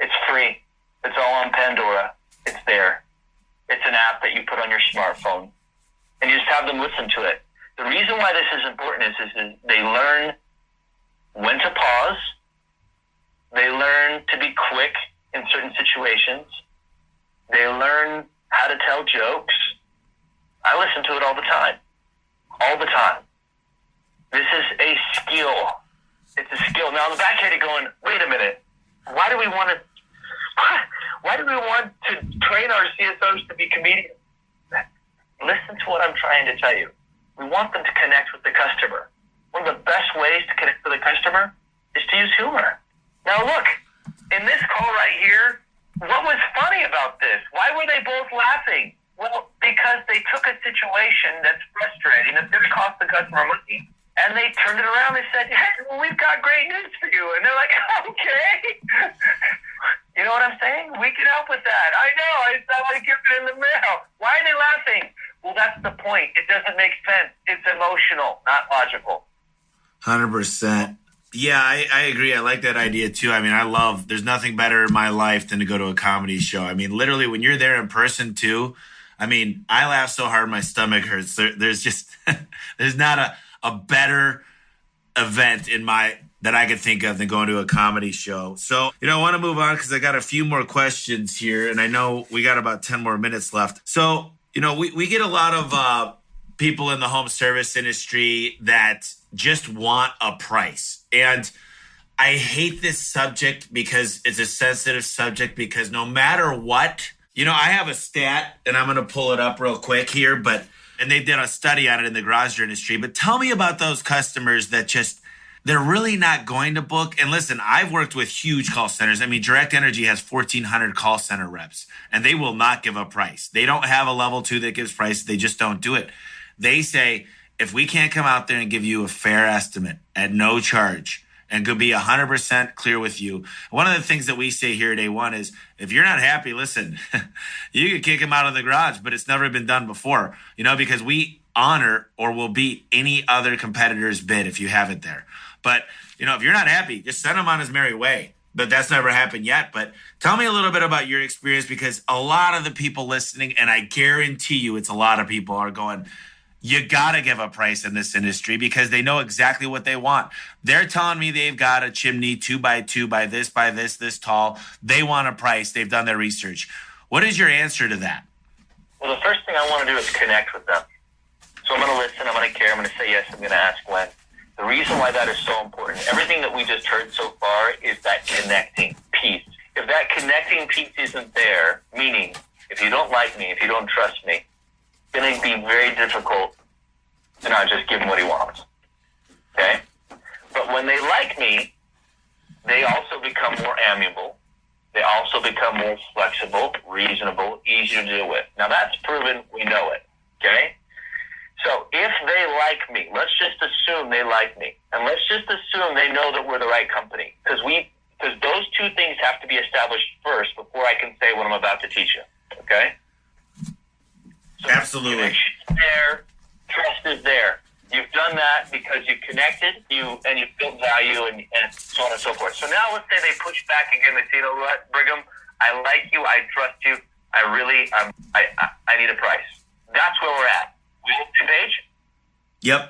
It's free. It's all on Pandora. It's there. It's an app that you put on your smartphone. And you just have them listen to it. The reason why this is important is they learn when to pause. They learn to be quick in certain situations. They learn how to tell jokes. I listen to it all the time. All the time. This is a skill. It's a skill. Now, in the back you're going, wait a minute. Why do we want to train our CSOs to be comedians? Listen to what I'm trying to tell you. We want them to connect with the customer. One of the best ways to connect with the customer is to use humor. Now look, in this call right here, what was funny about this? Why were they both laughing? Well, because they took a situation that's frustrating, that's going to cost the customer money, and they turned it around and said, hey, well, we've got great news for you. And they're like, okay. You know what I'm saying? We can help with that. I know. I sound like you're in the mail. Why are they laughing? Well, that's the point. It doesn't make sense. It's emotional, not logical. 100%. Yeah, I agree. I like that idea too. I mean, there's nothing better in my life than to go to a comedy show. I mean, literally when you're there in person too, I mean, I laugh so hard my stomach hurts. There's just, there's not a better event that I could think of than going to a comedy show. So, I want to move on because I got a few more questions here, and I know we got about 10 more minutes left. So, we get a lot of people in the home service industry that just want a price. And I hate this subject because it's a sensitive subject, because no matter what, I have a stat, and I'm going to pull it up real quick here, and they did a study on it in the garage door industry. But tell me about those customers that they're really not going to book. And listen, I've worked with huge call centers. I mean, Direct Energy has 1,400 call center reps, and they will not give a price. They don't have a level 2 that gives prices. They just don't do it. They say, if we can't come out there and give you a fair estimate at no charge and could be 100% clear with you. One of the things that we say here at A1 is, if you're not happy, listen, you can kick him out of the garage, but it's never been done before, because we honor or will beat any other competitor's bid if you have it there. But, if you're not happy, just send him on his merry way. but that's never happened yet. But tell me a little bit about your experience, because a lot of the people listening, and I guarantee you it's a lot of people, are going, you got to give a price in this industry because they know exactly what they want. They're telling me they've got a chimney 2x2 by this tall. They want a price. They've done their research. What is your answer to that? Well, the first thing I want to do is connect with them. So I'm going to listen. I'm going to care. I'm going to say yes. I'm going to ask when. The reason why that is so important, everything that we just heard so far, is that connecting piece. If that connecting piece isn't there, meaning if you don't like me, if you don't trust me, it's going to be very difficult to not just give him what he wants. Okay? But when they like me, they also become more amiable. They also become more flexible, reasonable, easier to deal with. Now that's proven. We know it. Okay? So if they like me, let's just assume they like me. And let's just assume they know that we're the right company. Because those two things have to be established first before I can say what I'm about to teach you. Okay? So absolutely. There, trust is there. You've done that because you've connected, you've built value, and so on and so forth. So now let's say they push back again. They say, you know what, Brigham, I like you, I trust you, I need a price. That's where we're at. We on the same page? Yep.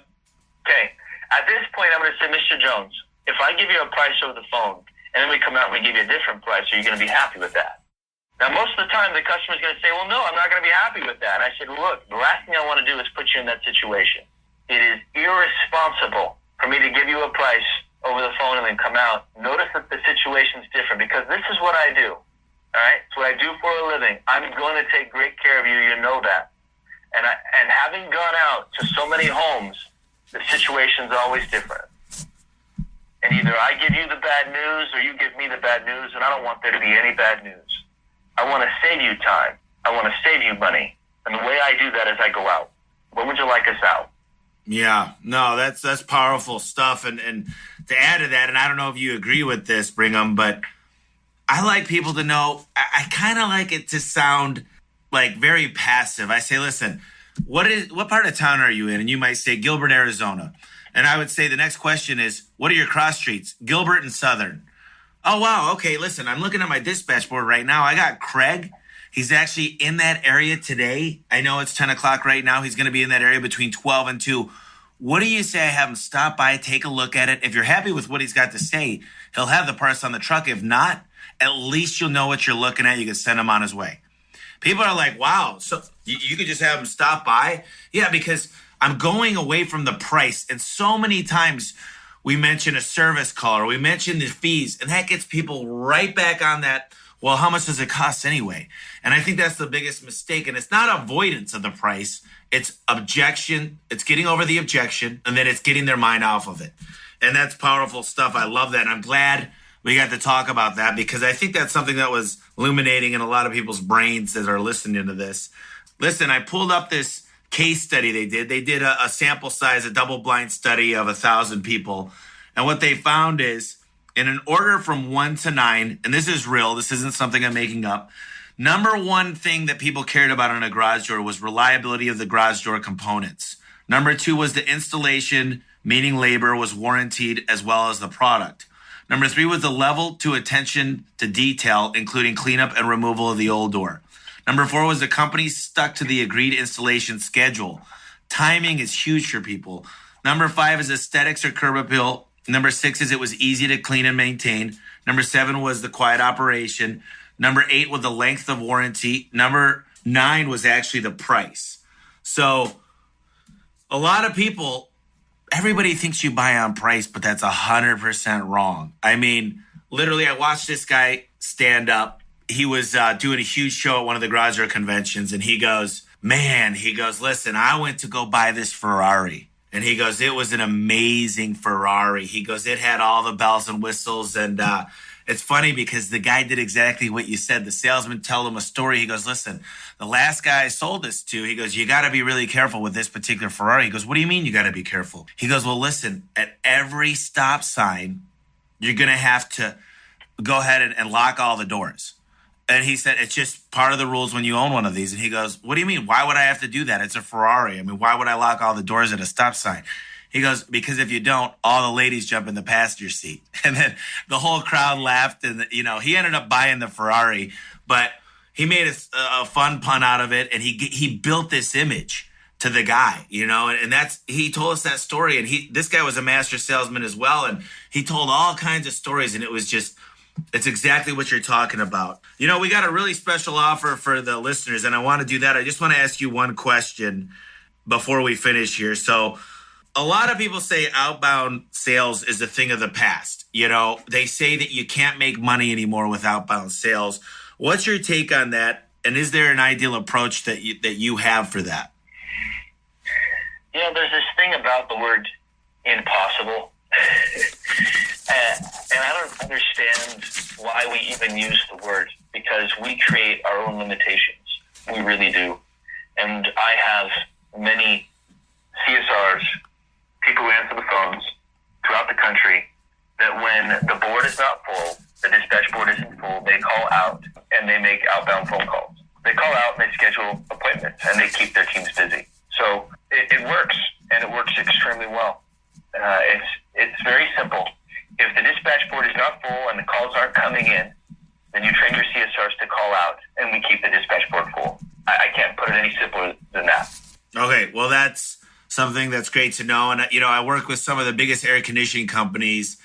Okay. At this point, I'm going to say, Mr. Jones, if I give you a price over the phone, and then we come out and we give you a different price, are you going to be happy with that? Now, most of the time, the customer's going to say, well, no, I'm not going to be happy with that. And I said, look, the last thing I want to do is put you in that situation. It is irresponsible for me to give you a price over the phone and then come out. Notice that the situation's different, because this is what I do. All right? It's what I do for a living. I'm going to take great care of you. You know that. And having gone out to so many homes, the situation's always different. And either I give you the bad news or you give me the bad news, and I don't want there to be any bad news. I want to save you time. I want to save you money. And the way I do that is I go out. When would you like us out? Yeah, no, that's powerful stuff. And to add to that, and I don't know if you agree with this, Brigham, but I like people to know, I kind of like it to sound like very passive. I say, listen, what part of town are you in? And you might say Gilbert, Arizona. And I would say the next question is, what are your cross streets? Gilbert and Southern. Oh, wow. Okay, listen, I'm looking at my dispatch board right now. I got Craig. He's actually in that area today. I know it's 10 o'clock right now. He's going to be in that area between 12 and 2. What do you say I have him stop by, take a look at it? If you're happy with what he's got to say, he'll have the parts on the truck. If not, at least you'll know what you're looking at. You can send him on his way. People are like, wow, so you could just have him stop by? Yeah, because I'm going away from the price. And so many times we mention a service call or we mention the fees, and that gets people right back on that. Well, how much does it cost anyway? And I think that's the biggest mistake. And it's not avoidance of the price. It's objection. It's getting over the objection, and then it's getting their mind off of it. And that's powerful stuff. I love that. And I'm glad we got to talk about that, because I think that's something that was illuminating in a lot of people's brains that are listening to this. Listen, I pulled up this case study they did. They did a sample size, a double-blind study of 1,000 people. And what they found is, in an order from 1 to 9, and this is real, this isn't something I'm making up, number one thing that people cared about in a garage door was reliability of the garage door components. Number 2 was the installation, meaning labor was warranted, as well as the product. Number 3 was the level to attention to detail, including cleanup and removal of the old door. Number 4 was the company stuck to the agreed installation schedule. Timing is huge for people. Number 5 is aesthetics or curb appeal. Number 6 is it was easy to clean and maintain. Number 7 was the quiet operation. Number 8 was the length of warranty. Number 9 was actually the price. So a lot of people, everybody thinks you buy on price, but that's 100% wrong. I mean, literally, I watched this guy stand up. He was doing a huge show at one of the garage door conventions, and he goes, listen, I went to go buy this Ferrari. And he goes, it was an amazing Ferrari. He goes, it had all the bells and whistles. And it's funny because the guy did exactly what you said. The salesman told him a story. He goes, listen, the last guy I sold this to, he goes, you got to be really careful with this particular Ferrari. He goes, what do you mean you got to be careful? He goes, well, listen, at every stop sign, you're going to have to go ahead and lock all the doors. And he said, it's just part of the rules when you own one of these. And he goes, what do you mean? Why would I have to do that? It's a Ferrari. I mean, why would I lock all the doors at a stop sign? He goes, because if you don't, all the ladies jump in the passenger seat. And then the whole crowd laughed, and, he ended up buying the Ferrari, but he made a fun pun out of it, and he built this image to the guy, and he told us that story, and this guy was a master salesman as well, and he told all kinds of stories, and it's exactly what you're talking about. We got a really special offer for the listeners, and I want to do that. I just want to ask you one question before we finish here. So a lot of people say outbound sales is a thing of the past. They say that you can't make money anymore with outbound sales. What's your take on that? And is there an ideal approach that you have for that? There's this thing about the word impossible. And I don't understand why we even use the word, because we create our own limitations. We really do. And I have many CSRs, people who answer the phones throughout the country, that when the board is not full, the dispatch board isn't full, they call out and they make outbound phone calls. They call out and they schedule appointments and they keep their teams busy. So it works, and it works extremely well. It's very simple. If the dispatch board is not full and the calls aren't coming in, then you train your CSRs to call out, and we keep the dispatch board full. I can't put it any simpler than that. Okay, well, that's something that's great to know. And, I work with some of the biggest air conditioning companies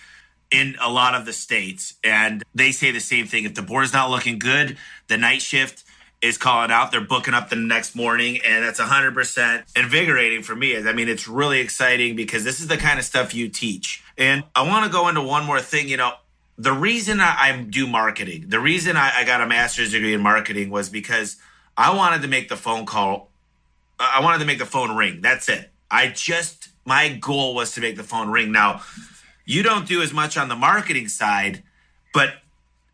in a lot of the states, and they say the same thing. If the board's not looking good, the night shift is calling out. They're booking up the next morning, and that's 100% invigorating for me. It's really exciting because this is the kind of stuff you teach. And I want to go into one more thing. The reason I do marketing, the reason I got a master's degree in marketing was because I wanted to make the phone call. I wanted to make the phone ring. That's it. My goal was to make the phone ring. Now, you don't do as much on the marketing side, but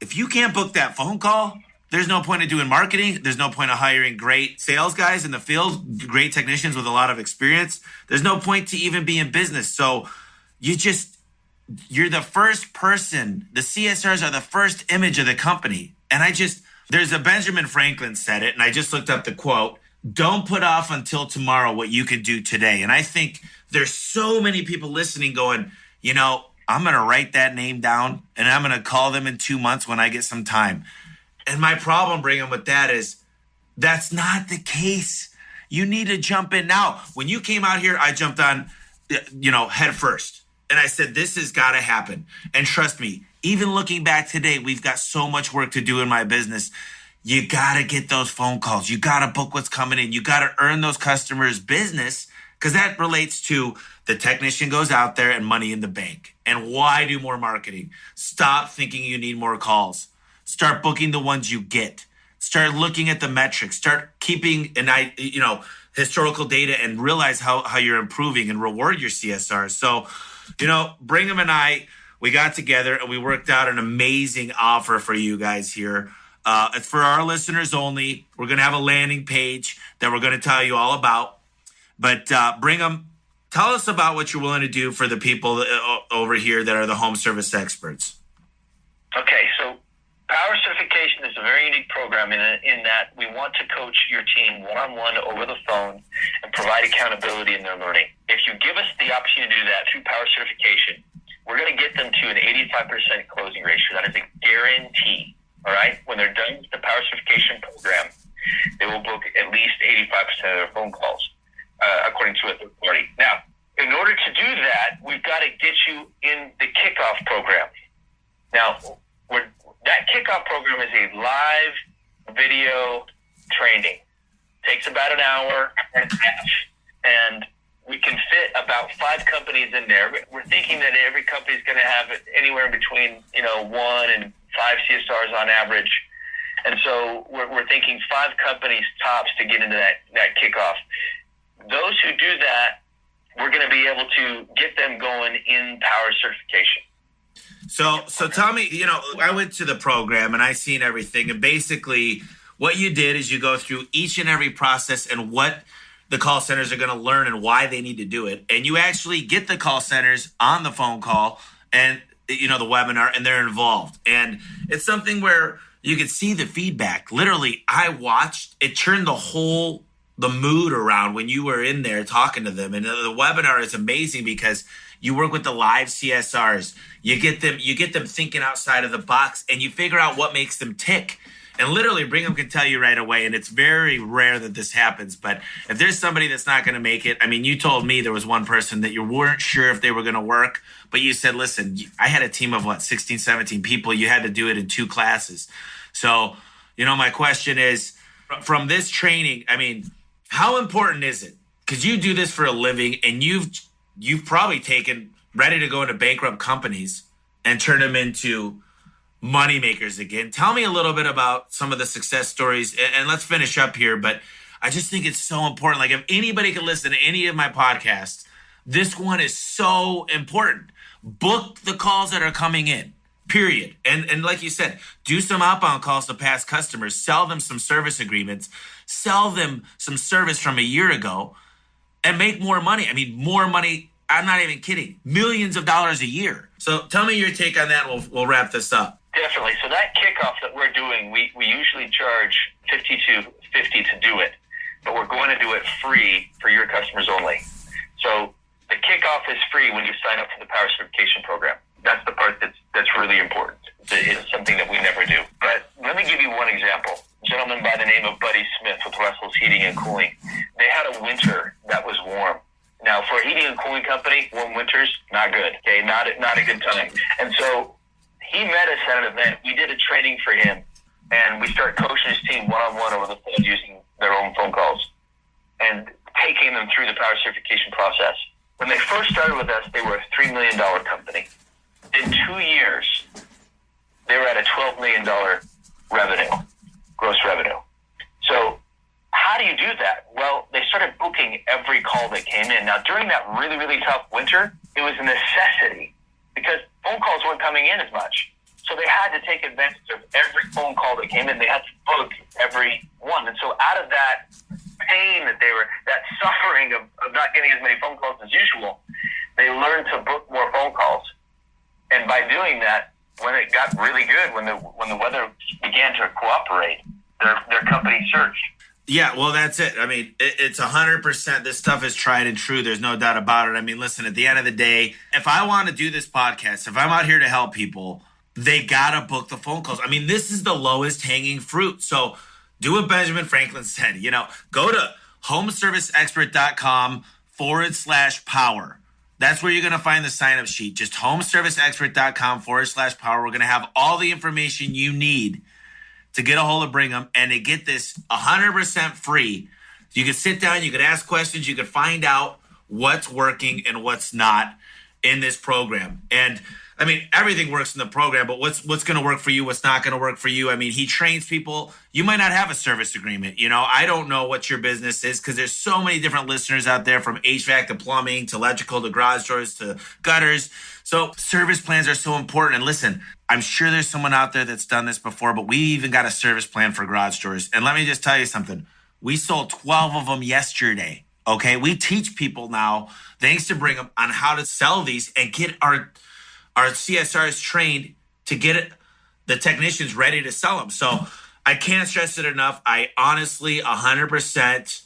if you can't book that phone call, there's no point in doing marketing. There's no point of hiring great sales guys in the field, great technicians with a lot of experience. There's no point to even be in business. So you're the first person. The CSRs are the first image of the company. And there's a Benjamin Franklin said it, and I just looked up the quote, don't put off until tomorrow what you could do today. And I think there's so many people listening going, I'm going to write that name down, and I'm going to call them in 2 months when I get some time. And my problem, Brigham, with that is that's not the case. You need to jump in now. When you came out here, I jumped on, head first. And I said, this has got to happen. And trust me, even looking back today, we've got so much work to do in my business. You got to get those phone calls. You got to book what's coming in. You got to earn those customers' business, because that relates to the technician goes out there and money in the bank. And why do more marketing? Stop thinking you need more calls. Start booking the ones you get. Start looking at the metrics. Start keeping historical data, and realize how you're improving, and reward your CSRs. So, Brigham and I, we got together and we worked out an amazing offer for you guys here. It's for our listeners only. We're going to have a landing page that we're going to tell you all about. But Brigham, tell us about what you're willing to do for the people over here that are the home service experts. Okay, so Power Certification is a very unique program in that we want to coach your team one-on-one over the phone and provide accountability in their learning. If you give us the opportunity to do that through Power Certification, we're going to get them to an 85% closing ratio. That is a guarantee, all right? When they're done with the Power Certification program, they will book at least 85% of their phone calls, according to a third party. Now, in order to do that, we've got to get you in the kickoff program. Now, that kickoff program is a live video training. Takes about an hour and a half, and we can fit about 5 companies in there. We're thinking that every company is going to have anywhere in between, 1 and 5 CSRs on average. And so we're thinking 5 companies tops to get into that kickoff. Those who do that, we're going to be able to get them going in Power Certification. So tell me, I went to the program and I seen everything. And basically what you did is you go through each and every process and what the call centers are going to learn and why they need to do it. And you actually get the call centers on the phone call and, the webinar, and they're involved. And it's something where you could see the feedback. Literally, I watched it turn the whole the mood around when you were in there talking to them. And the webinar is amazing because you work with the live CSRs. You get them thinking outside of the box, and you figure out what makes them tick. And literally, Brigham can tell you right away, and it's very rare that this happens. But if there's somebody that's not going to make it, I mean, you told me there was one person that you weren't sure if they were going to work, but you said, listen, I had a team of 16, 17 people. You had to do it in 2 classes. So, my question is, from this training, I mean, how important is it? Because you do this for a living, and you've probably taken ready to go into bankrupt companies and turn them into money makers again. Tell me a little bit about some of the success stories, and let's finish up here. But I just think it's so important. Like, if anybody can listen to any of my podcasts, this one is so important. Book the calls that are coming in, period. And like you said, do some outbound calls to past customers, sell them some service agreements, sell them some service from a year ago, and make more money. I mean, more money. I'm not even kidding. Millions of dollars a year. So tell me your take on that. We'll wrap this up. Definitely. So that kickoff that we're doing, we usually charge $50 to do it, but we're going to do it free for your customers only. So the kickoff is free when you sign up for the Power Certification Program. That's the part that's really important. It's something that we never do. But let me give you one example. A gentleman by the name of Buddy Smith with Russell's Heating and Cooling. They had a winter that was warm. Now, for a heating and cooling company, warm winters, not good. Okay, not a good time. And so he met us at an event. We did a training for him, and we started coaching his team one-on-one over the phone using their own phone calls and taking them through the Power Certification process. When they first started with us, they were a $3 million company. In 2 years, they were at a $12 million gross revenue. So how do you do that? Well, they started booking every call that came in. Now, during that really, really tough winter, it was a necessity because phone calls weren't coming in as much. So they had to take advantage of every phone call that came in. They had to book every one. And so out of that pain that suffering of not getting as many phone calls as usual, they learned to book more phone calls. And by doing that, when it got really good, when the weather began to cooperate, their company surged. Yeah, well, that's it. I mean, it's 100%. This stuff is tried and true. There's no doubt about it. I mean, listen, at the end of the day, if I want to do this podcast, if I'm out here to help people, they got to book the phone calls. I mean, this is the lowest hanging fruit. So do what Benjamin Franklin said. Go to homeserviceexpert.com/power. That's where you're going to find the sign-up sheet. Just homeserviceexpert.com/power. We're going to have all the information you need to get a hold of Brigham and to get this 100% free. You can sit down, you can ask questions, you can find out what's working and what's not in this program. And I mean, everything works in the program, but what's going to work for you, what's not going to work for you. I mean, he trains people. You might not have a service agreement. I don't know what your business is because there's so many different listeners out there, from HVAC to plumbing to electrical to garage doors to gutters. So service plans are so important. And listen, I'm sure there's someone out there that's done this before, but we even got a service plan for garage doors. And let me just tell you something. We sold 12 of them yesterday. Okay. We teach people now, thanks to Brigham, on how to sell these and get our CSRs trained to get the technicians ready to sell them. So I can't stress it enough. I honestly 100%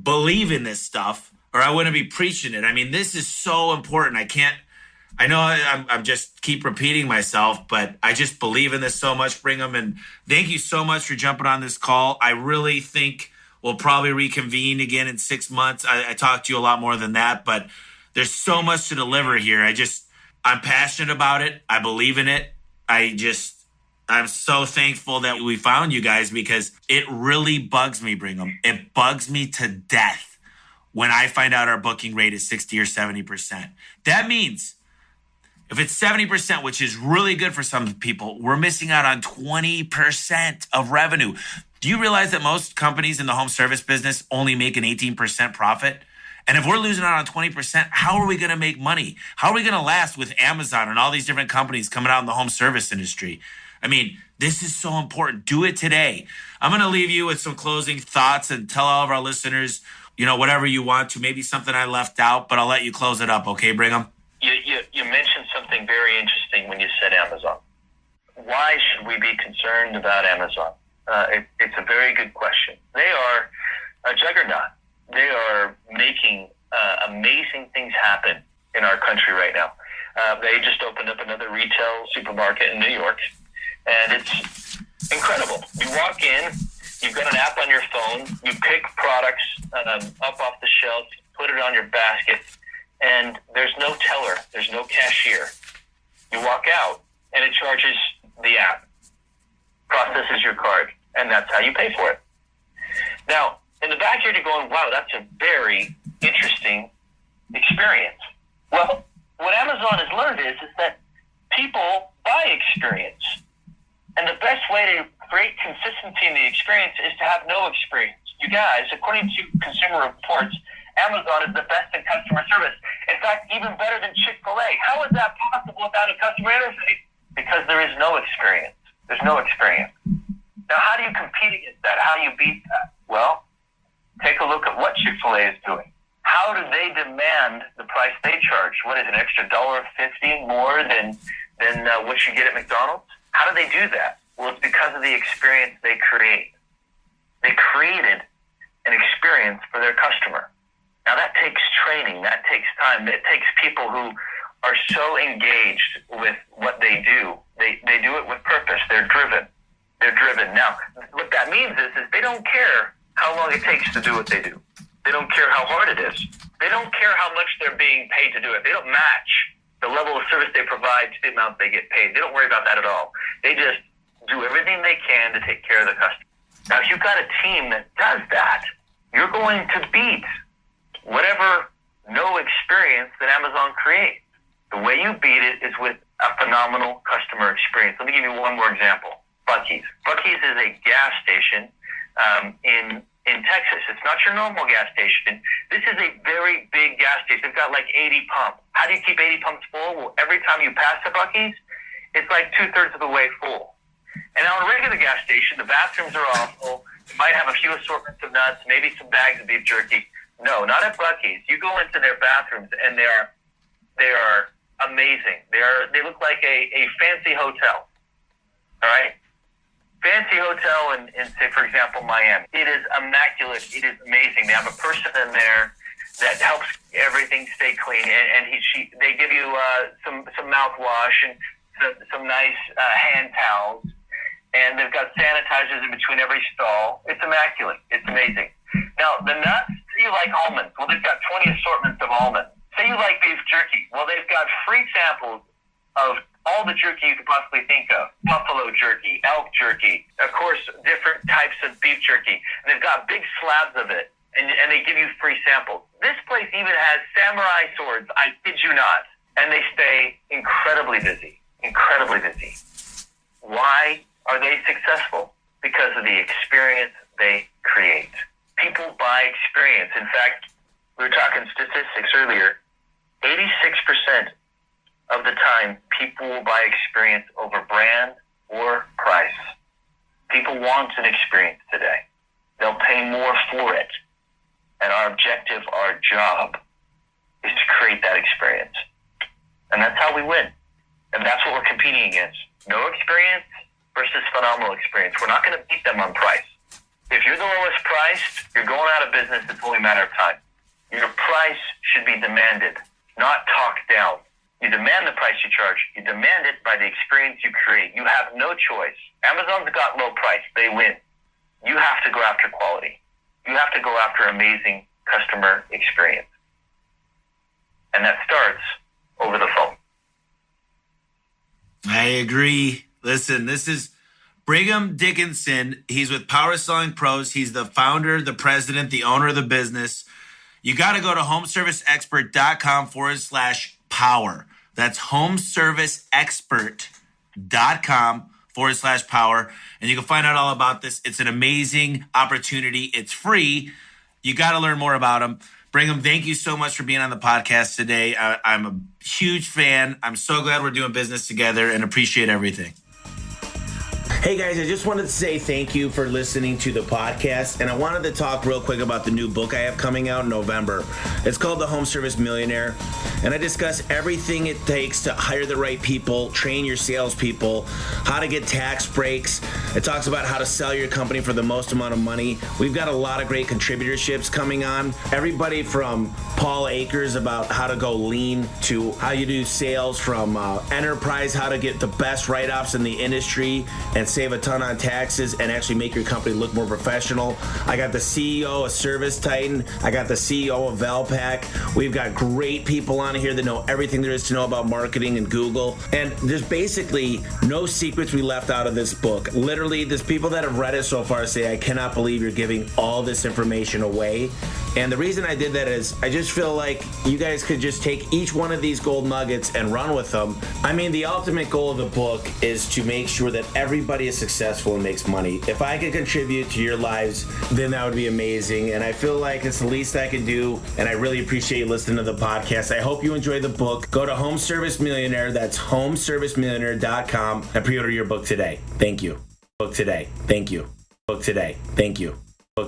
believe in this stuff, or I wouldn't be preaching it. I mean, this is so important. I know I'm just keep repeating myself, but I just believe in this so much, Brigham. And thank you so much for jumping on this call. I really think we'll probably reconvene again in 6 months. I talked to you a lot more than that, but there's so much to deliver here. I'm passionate about it. I believe in it. I'm so thankful that we found you guys because it really bugs me, Brigham. It bugs me to death when I find out our booking rate is 60 or 70%. That means if it's 70%, which is really good for some people, we're missing out on 20% of revenue. Do you realize that most companies in the home service business only make an 18% profit? And if we're losing out on 20%, how are we going to make money? How are we going to last with Amazon and all these different companies coming out in the home service industry? I mean, this is so important. Do it today. I'm going to leave you with some closing thoughts and tell all of our listeners, whatever you want to, maybe something I left out, but I'll let you close it up. Okay, Brigham? You mentioned something very interesting when you said Amazon. Why should we be concerned about Amazon? It's a very good question. They are a juggernaut. They are making amazing things happen in our country right now. They just opened up another retail supermarket in New York, and it's incredible. You walk in, you've got an app on your phone, you pick products up off the shelf, put it on your basket, and there's no teller, there's no cashier. You walk out, and it charges the app, processes your card, and that's how you pay for it. Now, in the backyard, you're going, wow, that's a very interesting experience. Well, what Amazon has learned is that people buy experience. And the best way to create consistency in the experience is to have no experience. You guys, according to Consumer Reports, Amazon is the best in customer service. In fact, even better than Chick-fil-A. How is that possible without a customer interface? Because there is no experience. There's no experience. Now, how do you compete against that? How do you beat that? Well, take a look at what Chick-fil-A is doing. How do they demand the price they charge? What is it, an extra $1.50 more than what you get at McDonald's? How do they do that? Well, it's because of the experience they create. They created an experience for their customer. Now, that takes training. That takes time. It takes people who are so engaged with what they do. They do it with purpose. They're driven. They're driven. Now, what that means is they don't care how long it takes to do what they do. They don't care how hard it is. They don't care how much they're being paid to do it. They don't match the level of service they provide to the amount they get paid. They don't worry about that at all. They just do everything they can to take care of the customer. Now, if you've got a team that does that, you're going to beat whatever no experience that Amazon creates. The way you beat it is with a phenomenal customer experience. Let me give you one more example. Buc-ee's. Buc-ee's is a gas station in Texas. It's not your normal gas station. This is a very big gas station. They've got like 80 pumps. How do you keep 80 pumps full? Well, every time you pass a Buc-ee's, it's like 2/3 of the way full. And on a regular gas station, the bathrooms are awful. You might have a few assortments of nuts, maybe some bags of beef jerky. No, not at Buc-ee's. You go into their bathrooms, and they are amazing. They look like a fancy hotel. All right? Fancy hotel in, say, for example, Miami. It is immaculate. It is amazing. They have a person in there that helps everything stay clean, and they give you some mouthwash and some nice hand towels, and they've got sanitizers in between every stall. It's immaculate. It's amazing. Now, the nuts, say you like almonds. Well, they've got 20 assortments of almonds. Say you like beef jerky. Well, they've got free samples of all the jerky you could possibly think of. Buffalo jerky, elk jerky, of course, different types of beef jerky. And they've got big slabs of it, and they give you free samples. This place even has samurai swords, I kid you not. And they stay incredibly busy, incredibly busy. Why are they successful? Because of the experience they create. People buy experience. In fact, we were talking statistics earlier. 86% of the time, people will buy experience over brand or price. People want an experience today. They'll pay more for it. And our objective, our job, is to create that experience. And that's how we win. And that's what we're competing against. No experience versus phenomenal experience. We're not going to beat them on price. If you're the lowest priced, you're going out of business. It's only a matter of time. Your price should be demanded, not talked down. You demand the price you charge. You demand it by the experience you create. You have no choice. Amazon's got low price. They win. You have to go after quality. You have to go after amazing customer experience. And that starts over the phone. I agree. Listen, this is Brigham Dickinson. He's with Power Selling Pros. He's the founder, the president, the owner of the business. You got to go to homeserviceexpert.com/power. That's homeserviceexpert.com/power. And you can find out all about this. It's an amazing opportunity. It's free. You got to learn more about him. Brigham, thank you so much for being on the podcast today. I'm a huge fan. I'm so glad we're doing business together and appreciate everything. Hey guys, I just wanted to say thank you for listening to the podcast, and I wanted to talk real quick about the new book I have coming out in November. It's called The Home Service Millionaire, and I discuss everything it takes to hire the right people, train your salespeople, how to get tax breaks, It talks about how to sell your company for the most amount of money. We've got a lot of great contributorships coming on. Everybody from Paul Akers about how to go lean to how you do sales, from enterprise, how to get the best write-offs in the industry and save a ton on taxes and actually make your company look more professional. I got the CEO of Service Titan. I got the CEO of Valpak. We've got great people on here that know everything there is to know about marketing and Google. And there's basically no secrets we left out of this book. Literally, there's people that have read it so far say, I cannot believe you're giving all this information away. And the reason I did that is I just feel like you guys could just take each one of these gold nuggets and run with them. I mean, the ultimate goal of the book is to make sure that everybody is successful and makes money. If I could contribute to your lives, then that would be amazing. And I feel like it's the least I can do. And I really appreciate you listening to the podcast. I hope you enjoy the book. Go to Home Service Millionaire. That's homeservicemillionaire.com and pre-order your book today. Thank you. Book today. Thank you. Book today. Thank you.